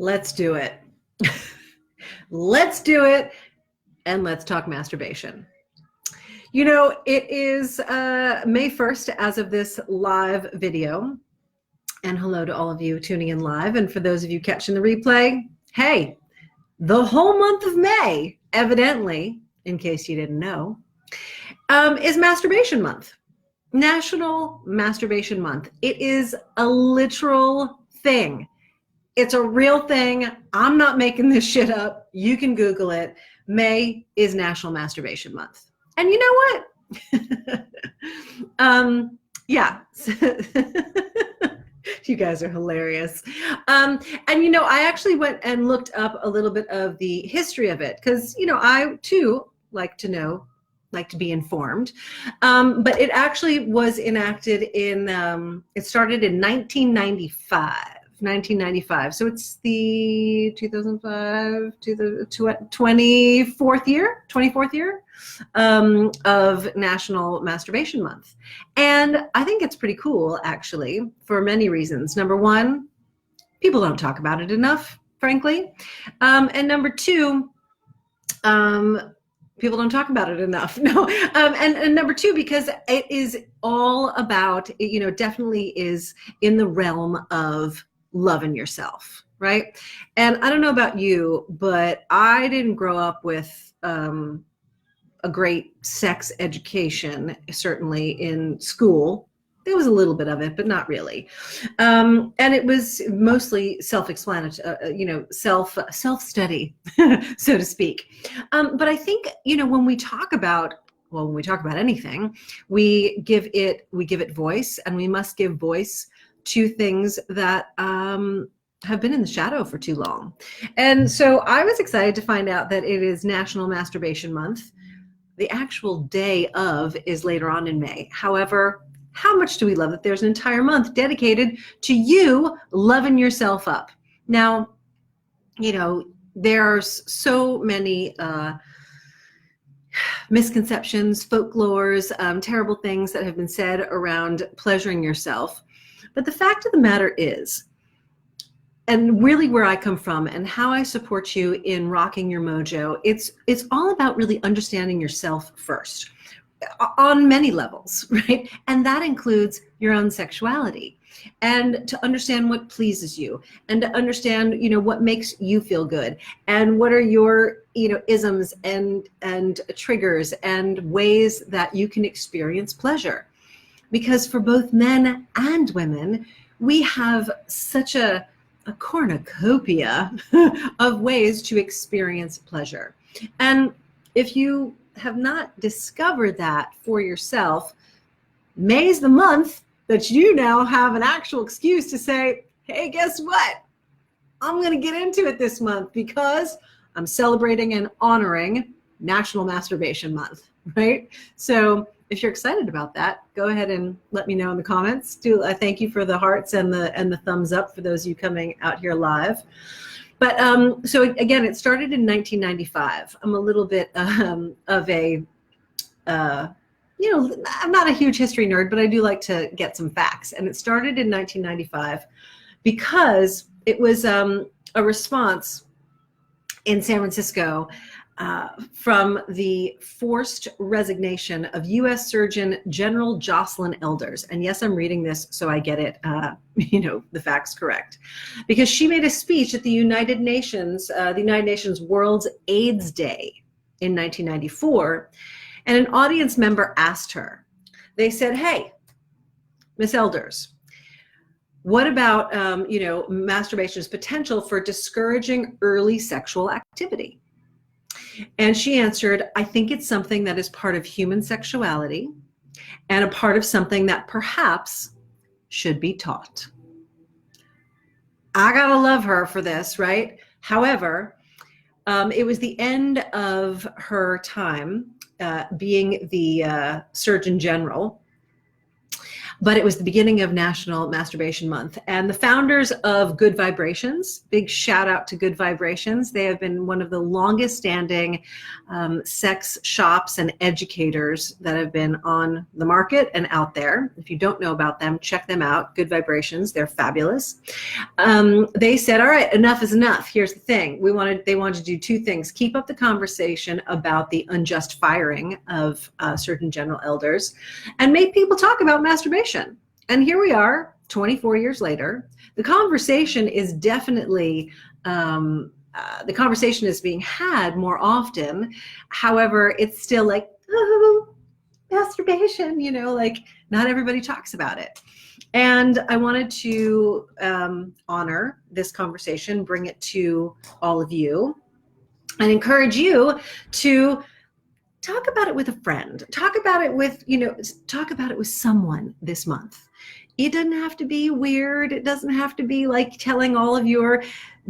Let's do it. Let's do it. And let's talk masturbation. You know, it is May 1st as of this live video. And hello to all of you tuning in live. And for those of you catching the replay, hey, the whole month of May, evidently, in case you didn't know, is Masturbation Month. National Masturbation Month. It is a literal thing. It's a real thing. I'm not making this shit up. You can Google it. May is National Masturbation Month. And you know what? Yeah. You guys are hilarious. And, you know, I actually went and looked up a little bit of the history of it because, you know, I too like to know, like to be informed. But it actually was enacted in, it started in 1995. 1995. So it's the 2005 to the 24th year of National Masturbation Month. And I think it's pretty cool, actually, for many reasons. Number one, people don't talk about it enough, frankly. And number two, people don't talk about it enough. No. And number two, because it is all about, you know, definitely is in the realm of loving yourself, right? And I don't know about you, but I didn't grow up with a great sex education, certainly in school. There was a little bit of it, but not really. And it was mostly self-explanatory, you know, self-study, so to speak. But I think, you know, when we talk about anything, we give it voice, and we must give voice to things that have been in the shadow for too long. And so I was excited to find out that it is National Masturbation Month. The actual day of is later on in May. However, how much do we love that there's an entire month dedicated to you loving yourself up? Now, you know, there's so many misconceptions, folklores, terrible things that have been said around pleasuring yourself. But the fact of the matter is, and really where I come from and how I support you in rocking your mojo, it's all about really understanding yourself first on many levels, right? And that includes your own sexuality, and to understand what pleases you, and to understand, you know, what makes you feel good, and what are your, you know, isms and triggers and ways that you can experience pleasure. Because for both men and women, we have such a cornucopia of ways to experience pleasure. And if you have not discovered that for yourself, May's the month that you now have an actual excuse to say, hey, guess what? I'm going to get into it this month because I'm celebrating and honoring National Masturbation Month, right? So if you're excited about that, go ahead and let me know in the comments. Thank you for the hearts and the thumbs up for those of you coming out here live. But so again, it started in 1995. I'm a little bit of a, you know, I'm not a huge history nerd, but I do like to get some facts. And it started in 1995 because it was a response in San Francisco from the forced resignation of U.S. Surgeon General Jocelyn Elders. And yes, I'm reading this so I get it, you know, the facts correct. Because she made a speech at the United Nations World AIDS Day in 1994. And an audience member asked her, they said, hey, Miss Elders, what about, you know, masturbation's potential for discouraging early sexual activity? And she answered, I think it's something that is part of human sexuality and a part of something that perhaps should be taught. I gotta love her for this, right? However, it was the end of her time being the Surgeon General but it was the beginning of National Masturbation Month. And the founders of Good Vibrations, big shout out to Good Vibrations. They have been one of the longest standing sex shops and educators that have been on the market and out there. If you don't know about them, check them out, Good Vibrations. They're fabulous. They said, all right, enough is enough. Here's the thing. They wanted to do two things: keep up the conversation about the unjust firing of certain general elders, and make people talk about masturbation. And here we are, 24 years later. The conversation is definitely, the conversation is being had more often. However, it's still like, oh, masturbation, like not everybody talks about it. And I wanted to honor this conversation, bring it to all of you, and encourage you to talk about it with a friend. Talk about it with, talk about it with someone this month. It doesn't have to be weird. It doesn't have to be like telling all of your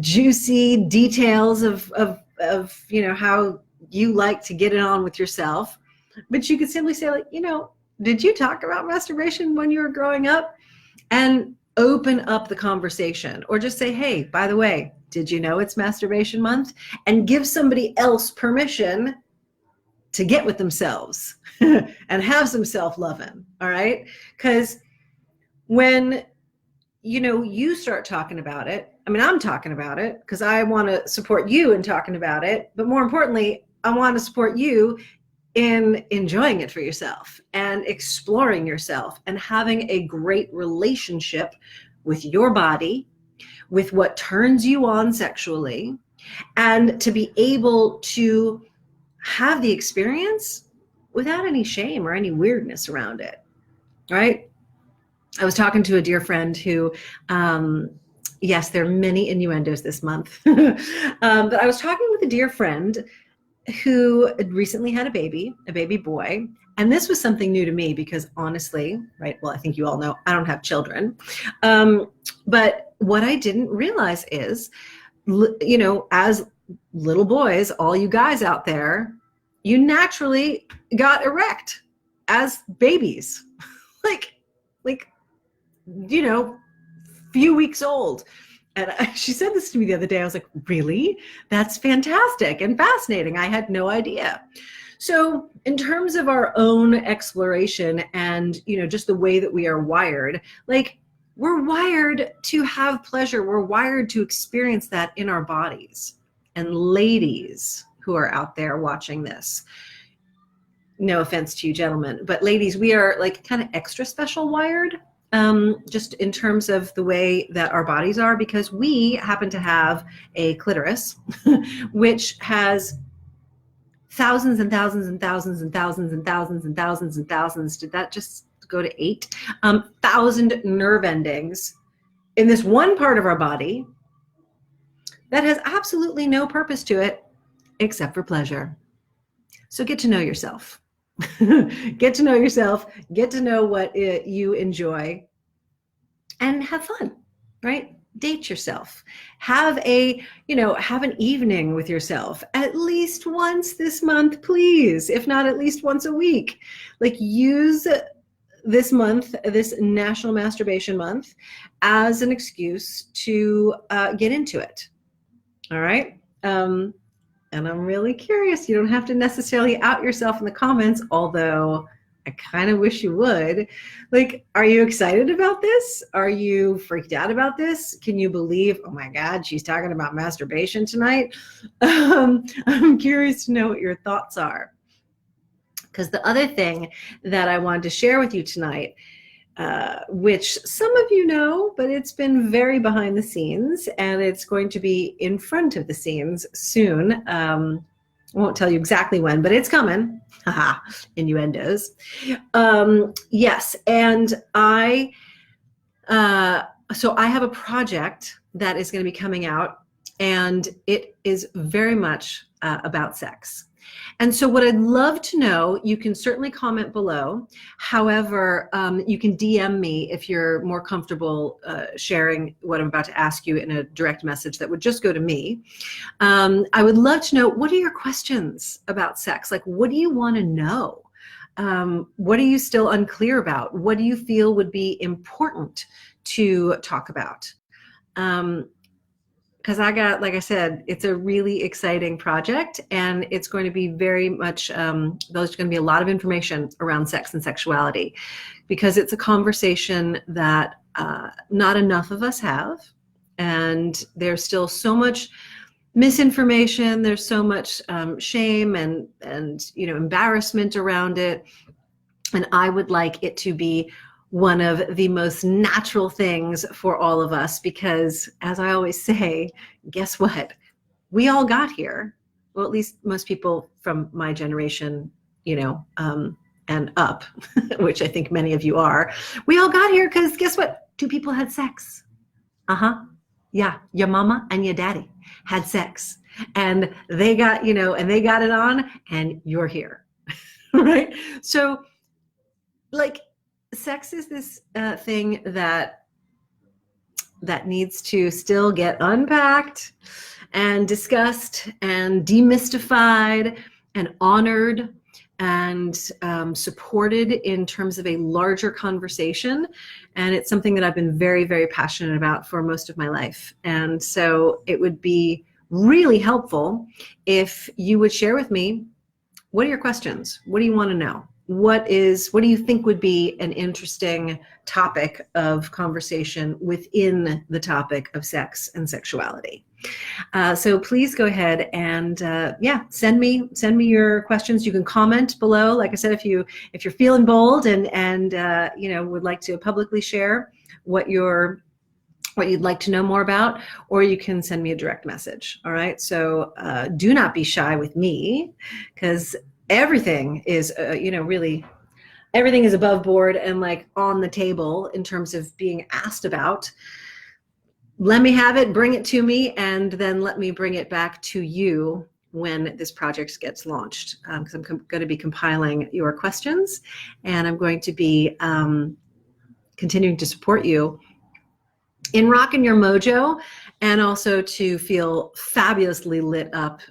juicy details of how you like to get it on with yourself. But you could simply say, like, did you talk about masturbation when you were growing up? And open up the conversation, or just say, hey, by the way, did you know it's Masturbation Month? And give somebody else permission to get with themselves and have some self-loving. All right. Because when, you start talking about it, I'm talking about it because I want to support you in talking about it. But more importantly, I want to support you in enjoying it for yourself and exploring yourself and having a great relationship with your body, with what turns you on sexually, and to be able to have the experience without any shame or any weirdness around it, right? I was talking to a dear friend who, yes, there are many innuendos this month, but I was talking with a dear friend who recently had a baby boy. And this was something new to me because honestly, right, well, I think you all know I don't have children. But what I didn't realize is, as little boys, all you guys out there, you naturally got erect as babies, like, few weeks old. And she said this to me the other day. I was like, really? That's fantastic and fascinating. I had no idea. So in terms of our own exploration and, just the way that we are wired, like, we're wired to have pleasure. We're wired to experience that in our bodies. And ladies who are out there watching this, no offense to you gentlemen, but ladies, we are like kind of extra special wired. Just in terms of the way that our bodies are, because we happen to have a clitoris, which has thousands and thousands and thousands and thousands and thousands and thousands and thousands. Did that just go to 8? 1,000 nerve endings in this one part of our body that has absolutely no purpose to it except for pleasure. So get to know yourself. Get to know yourself, get to know what you enjoy, and have fun, right? Date yourself. Have an evening with yourself at least once this month, please. If not, at least once a week. Like, use this month, this National Masturbation Month, as an excuse to get into it. All right. And I'm really curious. You don't have to necessarily out yourself in the comments, although I kind of wish you would. Like, are you excited about this? Are you freaked out about this? Can you believe, oh my God, she's talking about masturbation tonight? I'm curious to know what your thoughts are. Because the other thing that I wanted to share with you tonight, which some of you know, but it's been very behind the scenes, and it's going to be in front of the scenes soon. I won't tell you exactly when, but it's coming. Haha, innuendos. Yes, and so I have a project that is going to be coming out, and it is very much about sex. And so what I'd love to know, you can certainly comment below. However, you can DM me if you're more comfortable sharing what I'm about to ask you in a direct message that would just go to me. I would love to know, what are your questions about sex? Like, what do you want to know? what are you still unclear about? What do you feel would be important to talk about? Because like I said, it's a really exciting project, and it's going to be very much, there's going to be a lot of information around sex and sexuality, because it's a conversation that not enough of us have, and there's still so much misinformation. There's so much shame and embarrassment around it, and I would like it to be one of the most natural things for all of us, because as I always say, guess what? We all got here. Well, at least most people from my generation, and up, which I think many of you are. We all got here because guess what? Two people had sex. Yeah, your mama and your daddy had sex, and they got, and they got it on, and you're here, right? So, like, sex is this thing that needs to still get unpacked and discussed and demystified and honored and supported in terms of a larger conversation. And it's something that I've been very, very passionate about for most of my life. And so it would be really helpful if you would share with me, what are your questions? What do you want to know? What do you think would be an interesting topic of conversation within the topic of sex and sexuality? So please go ahead and send me your questions. You can comment below. Like I said, if you're feeling bold and would like to publicly share what you'd like to know more about, or you can send me a direct message. All right. So do not be shy with me, because everything is, really, everything is above board and like on the table in terms of being asked about. Let me have it, bring it to me, and then let me bring it back to you when this project gets launched. Because I'm going to be compiling your questions, and I'm going to be continuing to support you in rocking your mojo, and also to feel fabulously lit up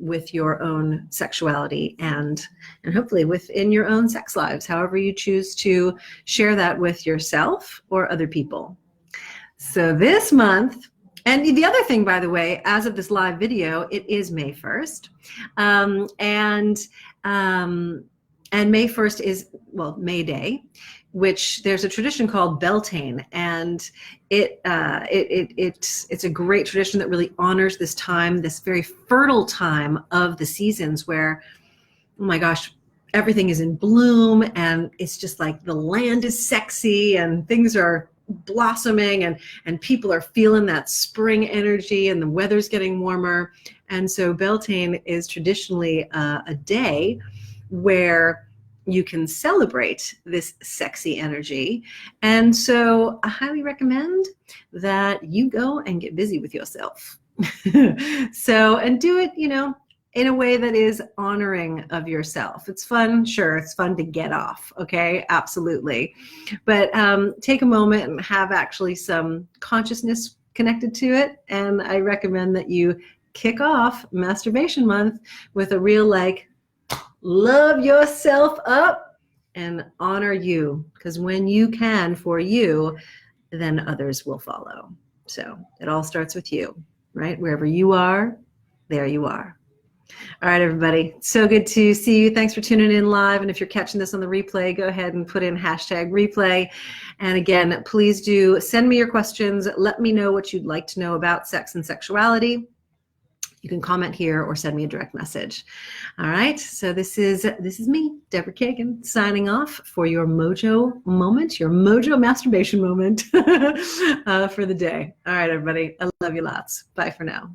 with your own sexuality and hopefully within your own sex lives, however you choose to share that with yourself or other people. So this month, and the other thing, by the way, as of this live video, it is May 1st. And May 1st is, well, May Day, which there's a tradition called Beltane, and it's a great tradition that really honors this time, this very fertile time of the seasons where, oh my gosh, everything is in bloom, and it's just like the land is sexy and things are blossoming, and people are feeling that spring energy, and the weather's getting warmer. And so Beltane is traditionally a day where you can celebrate this sexy energy. And so I highly recommend that you go and get busy with yourself. And do it, in a way that is honoring of yourself. It's fun, sure, it's fun to get off, okay, absolutely. But take a moment and have actually some consciousness connected to it. And I recommend that you kick off Masturbation Month with a real, love yourself up and honor you, because when you can for you, then others will follow. So it all starts with you, right? Wherever you are, there you are. All right, everybody. So good to see you. Thanks for tuning in live. And if you're catching this on the replay, go ahead and put in #replay. And again, please do send me your questions. Let me know what you'd like to know about sex and sexuality. You can comment here or send me a direct message. All right. So this is me, Deborah Kagan, signing off for your Mojo moment, your Mojo masturbation moment for the day. All right, everybody. I love you lots. Bye for now.